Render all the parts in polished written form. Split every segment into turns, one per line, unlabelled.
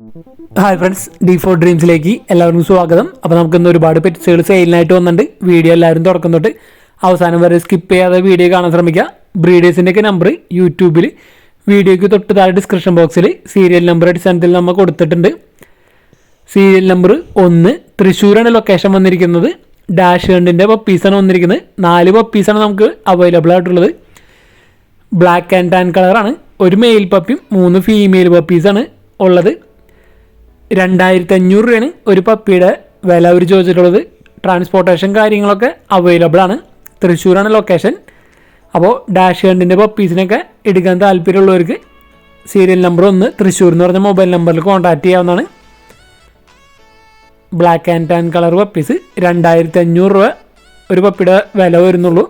Hi friends, D4 ഡ്രീംസിലേക്ക് എല്ലാവർക്കും സ്വാഗതം. അപ്പോൾ നമുക്കിന്ന് ഒരുപാട് പെറ്റ്സുകൾ സെയിലിനായിട്ട് വന്നിട്ടുണ്ട്. വീഡിയോ എല്ലാവരും തുടക്കം തൊട്ട് അവസാനം വരെ സ്കിപ്പ് ചെയ്യാതെ വീഡിയോ കാണാൻ ശ്രമിക്കുക. ബ്രീഡേഴ്സിൻ്റെയൊക്കെ നമ്പർ യൂട്യൂബിൽ വീഡിയോയ്ക്ക് തൊട്ട് താഴെ ഡിസ്ക്രിപ്ഷൻ ബോക്സിൽ സീരിയൽ നമ്പർ അടിസ്ഥാനത്തിൽ നമ്മൾ കൊടുത്തിട്ടുണ്ട്. സീരിയൽ നമ്പർ 1 തൃശ്ശൂരാണ് ലൊക്കേഷൻ വന്നിരിക്കുന്നത്. ഡാഷ് ഹണ്ടിൻ്റെ പപ്പീസാണ് വന്നിരിക്കുന്നത്. 4 പപ്പീസാണ് നമുക്ക് അവൈലബിൾ ആയിട്ടുള്ളത്. ബ്ലാക്ക് ആൻഡ് ടാൻ കളറാണ്. ഒരു മെയിൽ പപ്പിയും 3 ഫീമെയിൽ പപ്പീസാണ് ഉള്ളത്. 2500 രൂപയാണ് ഒരു പപ്പിയുടെ വില അവർ ചോദിച്ചിട്ടുള്ളത്. ട്രാൻസ്പോർട്ടേഷൻ കാര്യങ്ങളൊക്കെ അവൈലബിൾ ആണ്. തൃശ്ശൂരാണ് ലൊക്കേഷൻ. അപ്പോൾ ഡാഷ് ഹണ്ടിൻ്റെ പപ്പീസിനൊക്കെ എടുക്കാൻ താല്പര്യമുള്ളവർക്ക് സീരിയൽ നമ്പർ 1 തൃശ്ശൂർ എന്ന് പറഞ്ഞ മൊബൈൽ നമ്പറിൽ കോൺടാക്ട് ചെയ്യാവുന്നതാണ്. Black and tan colour puppies 2500 രൂപ ഒരു പപ്പിയുടെ വില വരുന്നുള്ളൂ.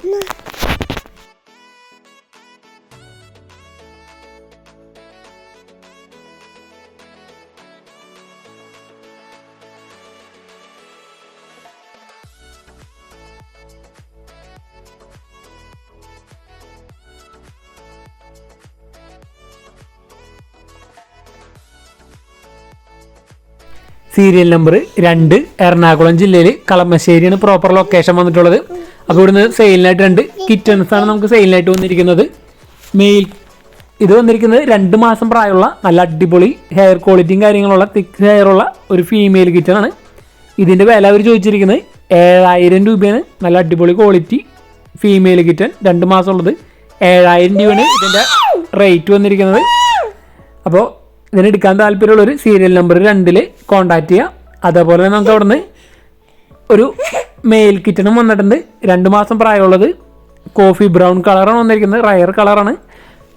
സീരിയൽ നമ്പർ 2 എറണാകുളം ജില്ലയിൽ കളമശ്ശേരിയാണ് പ്രോപ്പർ ലൊക്കേഷൻ വന്നിട്ടുള്ളത്. അപ്പോൾ ഇവിടുന്ന് സെയിലിനായിട്ട് 2 കിറ്റൺസാണ് നമുക്ക് സെയിലിനായിട്ട് വന്നിരിക്കുന്നത്. മെയിൽ ഇത് വന്നിരിക്കുന്നത് 2 മാസം പ്രായമുള്ള നല്ല അടിപൊളി ഹെയർ ക്വാളിറ്റിയും കാര്യങ്ങളുള്ള തിക്ക് ഹെയറുള്ള ഒരു ഫീമെയിൽ കിറ്റനാണ്. ഇതിൻ്റെ വില അവർ ചോദിച്ചിരിക്കുന്നത് 7000 രൂപയാണ്. നല്ല അടിപൊളി ക്വാളിറ്റി ഫീമെയിൽ കിറ്റൻ 2 മാസം ഉള്ളത് 7000 രൂപയാണ് ഇതിൻ്റെ റേറ്റ് വന്നിരിക്കുന്നത്. അപ്പോൾ ഇതിനെടുക്കാൻ താല്പര്യമുള്ളൊരു സീരിയൽ നമ്പർ 2 കോൺടാക്ട് ചെയ്യുക. അതേപോലെ തന്നെ നമുക്ക് അവിടുന്ന് ഒരു മെയിൽ കിറ്റനും വന്നിട്ടുണ്ട്. 2 മാസം പ്രായമുള്ളത് കോഫി ബ്രൗൺ കളറാണ് വന്നിരിക്കുന്നത്. റയർ കളറാണ്.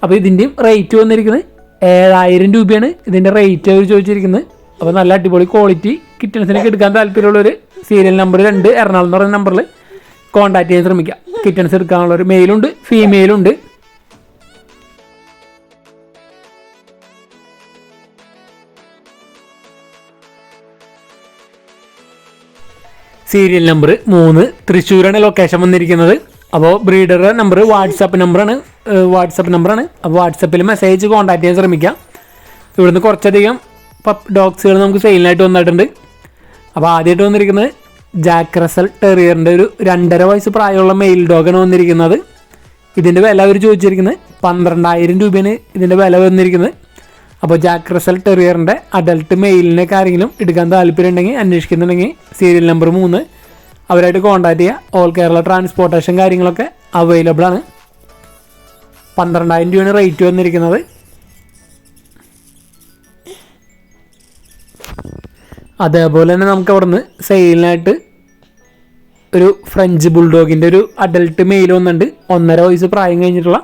അപ്പോൾ ഇതിൻ്റെയും റേറ്റ് വന്നിരിക്കുന്നത് 7000 രൂപയാണ് ഇതിൻ്റെ റേറ്റ് അവർ ചോദിച്ചിരിക്കുന്നത്. അപ്പോൾ നല്ല അടിപൊളി ക്വാളിറ്റി കിറ്റൻസിനൊക്കെ എടുക്കാൻ താല്പര്യമുള്ളൊരു സീരിയൽ നമ്പർ 2 എറണാകുളം എന്ന് പറയുന്ന നമ്പറിൽ കോൺടാക്ട് ചെയ്യാൻ ശ്രമിക്കുക. കിറ്റൻസ് എടുക്കാനുള്ളൊരു മെയിലുണ്ട് ഫീമെയിലുണ്ട്. സീരിയൽ നമ്പർ 3 തൃശ്ശൂരാണ് ലൊക്കേഷൻ വന്നിരിക്കുന്നത്. അപ്പോൾ ബ്രീഡറുടെ നമ്പർ വാട്സപ്പ് നമ്പറാണ്. അപ്പോൾ വാട്സപ്പിൽ മെസ്സേജ് കോൺടാക്ട് ചെയ്യാൻ ശ്രമിക്കാം. ഇവിടുന്ന് കുറച്ചധികം ഡോഗ്സുകൾ നമുക്ക് സെയിലിനായിട്ട് വന്നിട്ടുണ്ട്. അപ്പോൾ ആദ്യമായിട്ട് വന്നിരിക്കുന്നത് ജാക്ക് റസൽ ടെറിയറിൻ്റെ ഒരു 2.5 വയസ്സ് പ്രായമുള്ള മെയിൽ ഡോഗാണ് വന്നിരിക്കുന്നത്. ഇതിൻ്റെ വില അവർ ചോദിച്ചിരിക്കുന്നത് 12000 രൂപയാണ് ഇതിൻ്റെ വില വന്നിരിക്കുന്നത്. അപ്പോൾ ജാക്ക് റസൽ ടെറിയറിൻ്റെ അഡൽട്ട് മെയിലിനൊക്കെ ആരെങ്കിലും എടുക്കാൻ താല്പര്യം ഉണ്ടെങ്കിൽ അന്വേഷിക്കുന്നുണ്ടെങ്കിൽ സീരിയൽ നമ്പർ 3 അവരായിട്ട് കോൺടാക്ട് ചെയ്യുക. ഓൾ കേരള ട്രാൻസ്പോർട്ടേഷൻ കാര്യങ്ങളൊക്കെ അവൈലബിൾ ആണ്. 12000 രൂപയാണ് റേറ്റ് വന്നിരിക്കുന്നത്. അതേപോലെ തന്നെ നമുക്ക് അവിടുന്ന് സെയിലിനായിട്ട് ഒരു ഫ്രഞ്ച് ബുൾഡോഗിൻ്റെ ഒരു അഡൽട്ട് മെയിൽ വന്നിട്ടുണ്ട്. 1.5 വയസ്സ് പ്രായം കഴിഞ്ഞിട്ടുള്ള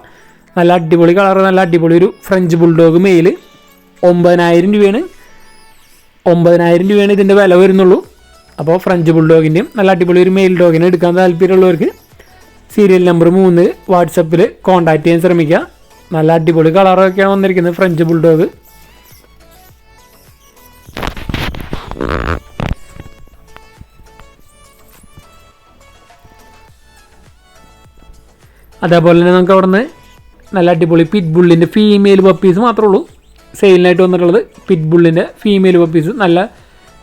നല്ല അടിപൊളി കളർ, നല്ല അടിപൊളി ഒരു ഫ്രഞ്ച് ബുൾഡോഗ് മെയിൽ 9000 രൂപയാണ്. 9000 രൂപയാണ് ഇതിൻ്റെ വില വരുന്നുള്ളൂ. അപ്പോൾ ഫ്രഞ്ച് ബുൾഡോഗിൻ്റെയും നല്ല അടിപൊളി ഒരു മെയിൽ ഡോഗിനെ എടുക്കാൻ താല്പര്യമുള്ളവർക്ക് സീരിയൽ നമ്പർ 3 വാട്സപ്പിൽ കോൺടാക്ട് ചെയ്യാൻ ശ്രമിക്കുക. നല്ല അടിപൊളി കളറൊക്കെയാണ് വന്നിരിക്കുന്നത് ഫ്രഞ്ച് ബുൾഡോഗ്. അതേപോലെ തന്നെ നമുക്ക് അവിടെ നിന്ന് നല്ല അടിപൊളി പിറ്റ് ബുള്ളിൻ്റെ ഫീമെയിൽ പപ്പീസ് മാത്രമേ ഉള്ളൂ സെയിലിനായിട്ട് വന്നിട്ടുള്ളത്. പിറ്റ് ബുള്ളിൻ്റെ ഫീമെയിൽ പപ്പീസ് നല്ല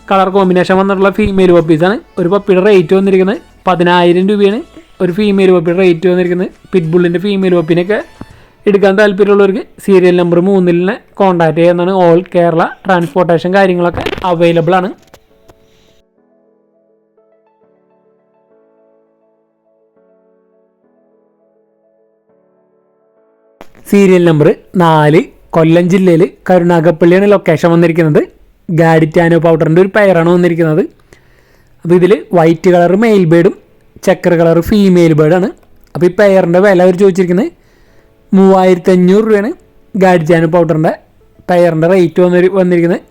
കളർ കോമ്പിനേഷൻ വന്നിട്ടുള്ള ഫീമെയിൽ പപ്പീസാണ്. ഒരു പപ്പിയുടെ റേറ്റ് വന്നിരിക്കുന്നത് 10000 രൂപയാണ്. ഒരു ഫീമെയിൽ പപ്പിയുടെ റേറ്റ് വന്നിരിക്കുന്നത്. പിറ്റ് ബുള്ളിൻ്റെ ഫീമെയിൽ പപ്പിനൊക്കെ എടുക്കാൻ താല്പര്യമുള്ളവർക്ക് സീരിയൽ നമ്പർ 3 കോൺടാക്ട് ചെയ്യുന്നതാണ്. ഓൾ കേരള ട്രാൻസ്പോർട്ടേഷൻ കാര്യങ്ങളൊക്കെ അവൈലബിൾ ആണ്. സീരിയൽ നമ്പർ 4 കൊല്ലം ജില്ലയിൽ കരുനാഗപ്പള്ളിയാണ് ലൊക്കേഷൻ വന്നിരിക്കുന്നത്. ഗാഡിറ്റാനോ പൗഡറിൻ്റെ ഒരു പെയറാണ് വന്നിരിക്കുന്നത്. അപ്പോൾ ഇതിൽ വൈറ്റ് കളർ മെയിൽ ബേർഡും ചക്കർ കളർ ഫീമെയിൽ ബേർഡാണ്. അപ്പോൾ ഈ പെയറിൻ്റെ വില അവർ ചോദിച്ചിരിക്കുന്നത് 3500 രൂപയാണ്. ഗാഡിറ്റാനോ പൗഡറിൻ്റെ പെയറിൻ്റെ റേറ്റ് വന്നിരിക്കുന്നത്.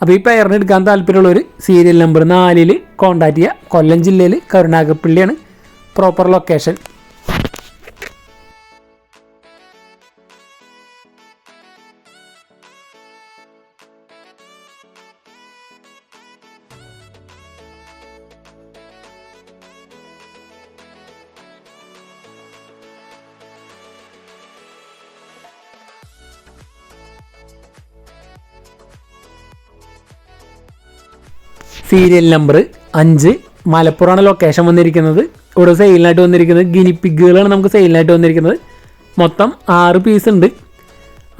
അപ്പോൾ ഈ പെയറിന് എടുക്കാൻ താല്പര്യമുള്ളവർ സീരിയൽ നമ്പർ 4 കോൺടാക്ട് ചെയ്യുക. കൊല്ലം ജില്ലയിൽ കരുനാഗപ്പള്ളിയാണ് പ്രോപ്പർ ലൊക്കേഷൻ. സീരിയൽ നമ്പർ 5 മലപ്പുറമാണ് ലൊക്കേഷൻ വന്നിരിക്കുന്നത്. ഇവിടെ സെയിലിനായിട്ട് വന്നിരിക്കുന്നത് ഗിനിപ്പിഗുകളാണ് നമുക്ക് സെയിലിനായിട്ട് വന്നിരിക്കുന്നത്. മൊത്തം 6 പീസ് ഉണ്ട്.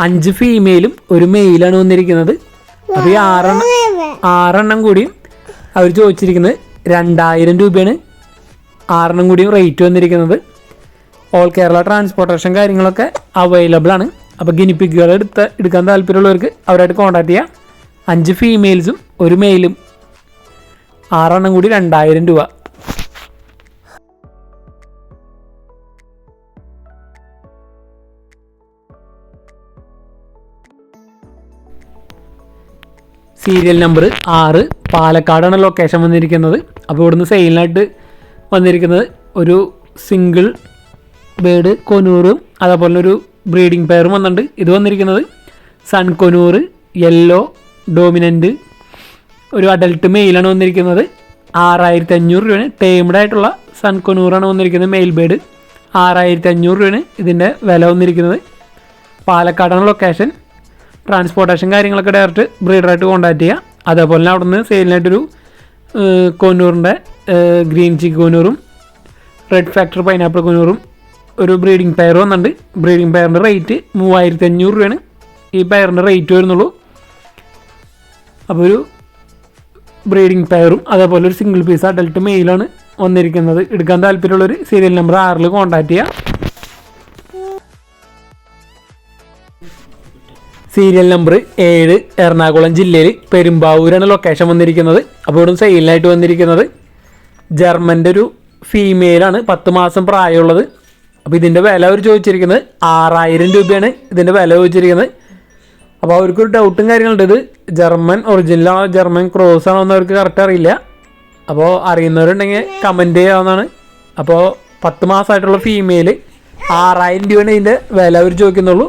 5 ഫീമെയിലും 1 മെയിലാണ് വന്നിരിക്കുന്നത്. അപ്പോൾ ഈ 6 കൂടിയും അവർ ചോദിച്ചിരിക്കുന്നത് 2000 രൂപയാണ്. 6 കൂടിയും റേറ്റ് വന്നിരിക്കുന്നത്. ഓൾ കേരള ട്രാൻസ്പോർട്ടേഷൻ കാര്യങ്ങളൊക്കെ അവൈലബിൾ ആണ്. അപ്പോൾ ഗിനിപ്പിഗുകൾ എടുക്കാൻ താല്പര്യമുള്ളവർക്ക് അവരായിട്ട് കോൺടാക്ട് ചെയ്യാം. 5 ഫീമെയിൽസും 1 മെയിലും 6 കൂടി 2000 രൂപ. സീരിയൽ നമ്പർ 6 പാലക്കാടാണ് ലൊക്കേഷൻ വന്നിരിക്കുന്നത്. അപ്പോൾ ഇവിടുന്ന് സെയിലിനായിട്ട് വന്നിരിക്കുന്നത് ഒരു സിംഗിൾ ബേഡ് കൊനൂറും അതേപോലെ ഒരു ബ്രീഡിംഗ് പെയറും വന്നിട്ടുണ്ട്. ഇത് വന്നിരിക്കുന്നത് സൺ കൊനൂറ് യെല്ലോ ഡോമിനൻ്റ് ഒരു അഡൽട്ട് മെയിലാണ് വന്നിരിക്കുന്നത്. 6500 രൂപയാണ്. ടേംഡ് ആയിട്ടുള്ള സൺ കൊനൂറാണ് വന്നിരിക്കുന്നത്. മെയിൽ ബേഡ് 6500 രൂപയാണ് ഇതിൻ്റെ വില വന്നിരിക്കുന്നത്. പാലക്കാടാണ് ലൊക്കേഷൻ. ട്രാൻസ്പോർട്ടേഷൻ കാര്യങ്ങളൊക്കെ ഡയറക്റ്റ് ബ്രീഡറായിട്ട് കോൺടാക്ട് ചെയ്യുക. അതേപോലെ തന്നെ അവിടെ നിന്ന് സെയിലിനായിട്ടൊരു കൊന്നൂറിൻ്റെ ഗ്രീൻ ചിക്ക് കൊന്നൂറും റെഡ് ഫാക്ടർ പൈനാപ്പിൾ കൊന്നൂറും ഒരു ബ്രീഡിംഗ് പെയർ വന്നിട്ടുണ്ട്. ബ്രീഡിംഗ് പെയറിൻ്റെ റേറ്റ് 3500 രൂപയാണ് ഈ പെയറിൻ്റെ റേറ്റ് വരുന്നുള്ളൂ. അപ്പോൾ ഒരു ബ്രീഡിംഗ് പെയറും അതേപോലെ ഒരു സിംഗിൾ പീസ് അഡൽട്ട് മെയിലാണ് വന്നിരിക്കുന്നത്. എടുക്കാൻ താല്പര്യമുള്ളവർ സീരിയൽ നമ്പർ 6 കോൺടാക്ട് ചെയ്യുക. സീരിയൽ നമ്പർ 7 എറണാകുളം ജില്ലയിൽ പെരുമ്പാവൂരാണ് ലൊക്കേഷൻ വന്നിരിക്കുന്നത്. അപ്പോൾ ഇവിടെ സെയിലിനായിട്ട് വന്നിരിക്കുന്നത് ജർമ്മൻ്റെ ഒരു ഫീമെയിലാണ്. 10 മാസം പ്രായമുള്ളത്. അപ്പോൾ ഇതിൻ്റെ വില അവർ ചോദിച്ചിരിക്കുന്നത് 6000 രൂപയാണ് ഇതിൻ്റെ വില ചോദിച്ചിരിക്കുന്നത്. അപ്പോൾ അവർക്കൊരു ഡൗട്ടും കാര്യങ്ങളുണ്ട്. ഇത് ജർമ്മൻ ഒറിജിനലാണോ ജർമ്മൻ ക്രോസ് ആണോ എന്ന് അവർക്ക് കറക്റ്റ് അറിയില്ല. അപ്പോൾ അറിയുന്നവരുണ്ടെങ്കിൽ കമൻറ്റ് ചെയ്യാവുന്നതാണ്. അപ്പോൾ 10 മാസമായിട്ടുള്ള ഫീമെയിൽ 6000 രൂപയാണ് ഇതിൻ്റെ വില അവർ ചോദിക്കുന്നുള്ളൂ.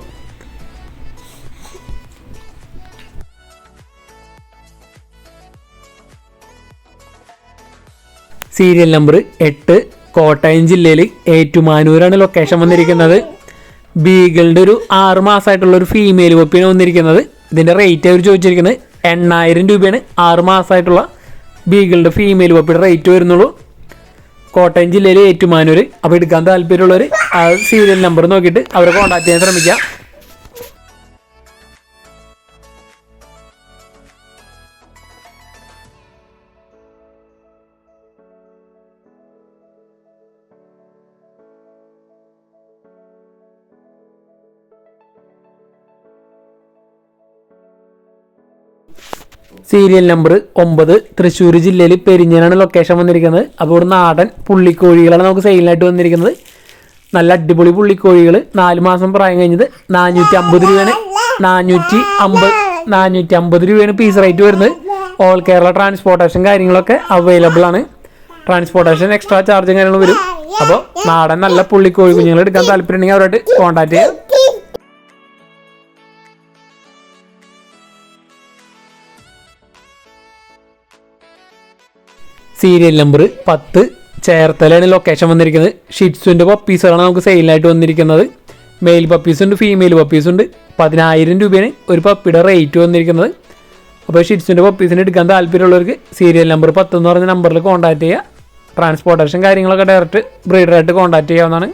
സീരിയൽ നമ്പർ 8 കോട്ടയം ജില്ലയിൽ ഏറ്റുമാനൂരാണ് ലൊക്കേഷൻ വന്നിരിക്കുന്നത്. ബീഗിളിൻ്റെ ഒരു 6 മാസമായിട്ടുള്ള ഒരു ഫീമെയിൽ പപ്പിയാണ് വന്നിരിക്കുന്നത്. ഇതിൻ്റെ റേറ്റ് അവർ ചോദിച്ചിരിക്കുന്നത് 8000 രൂപയാണ്. 6 മാസമായിട്ടുള്ള ബീഗിളിൻ്റെ ഫീമെയിൽ പപ്പിയുടെ റേറ്റ് വരുന്നുള്ളൂ. കോട്ടയം ജില്ലയിൽ ഏറ്റുമാനൂർ. അപ്പോൾ എടുക്കാൻ താല്പര്യമുള്ളവർ ആ സീരിയൽ നമ്പർ നോക്കിയിട്ട് അവരെ കോൺടാക്ട് ചെയ്യാൻ ശ്രമിക്കാം. സീരിയൽ നമ്പർ 9 തൃശ്ശൂർ ജില്ലയിൽ പെരിഞ്ഞനാണ് ലൊക്കേഷൻ വന്നിരിക്കുന്നത്. അപ്പോൾ ഇവിടെ നാടൻ പുള്ളിക്കോഴികളാണ് നമുക്ക് സെയിലിനായിട്ട് വന്നിരിക്കുന്നത്. നല്ല അടിപൊളി പുള്ളിക്കോഴികൾ 4 മാസം പ്രായം കഴിഞ്ഞത് 450 രൂപയാണ്. 450 രൂപയാണ് പീസ് റേറ്റ് വരുന്നത്. ഓൾ കേരള ട്രാൻസ്പോർട്ടേഷൻ കാര്യങ്ങളൊക്കെ അവൈലബിൾ ആണ്. ട്രാൻസ്പോർട്ടേഷൻ എക്സ്ട്രാ ചാർജും കാര്യങ്ങളും വരും. അപ്പോൾ നാടൻ നല്ല പുള്ളിക്കോഴി കുഞ്ഞുങ്ങൾ എടുക്കാൻ താല്പര്യമുണ്ടെങ്കിൽ അവരായിട്ട് കോൺടാക്ട് ചെയ്യാം. സീരിയൽ നമ്പർ 10 ചേർത്തലയാണ് ലൊക്കേഷൻ വന്നിരിക്കുന്നത്. ഷിറ്റ്സുവിൻ്റെ പപ്പീസുകളാണ് നമുക്ക് സെയിലിനായിട്ട് വന്നിരിക്കുന്നത്. Mail പപ്പീസുണ്ട് female പപ്പീസുണ്ട്. 10000 രൂപയാണ് ഒരു പപ്പിയുടെ റേറ്റ് വന്നിരിക്കുന്നത്. അപ്പോൾ ഷിറ്റ്സുവിൻ്റെ പപ്പീസിന് എടുക്കാൻ താല്പര്യമുള്ളവർക്ക് സീരിയൽ നമ്പർ 10 എന്ന് പറഞ്ഞ നമ്പറിൽ കോൺടാക്ട് ചെയ്യുക. ട്രാൻസ്പോർട്ടേഷൻ കാര്യങ്ങളൊക്കെ ഡയറക്റ്റ് ബ്രീഡറായിട്ട് കോൺടാക്ട് ചെയ്യാവുന്നതാണ്.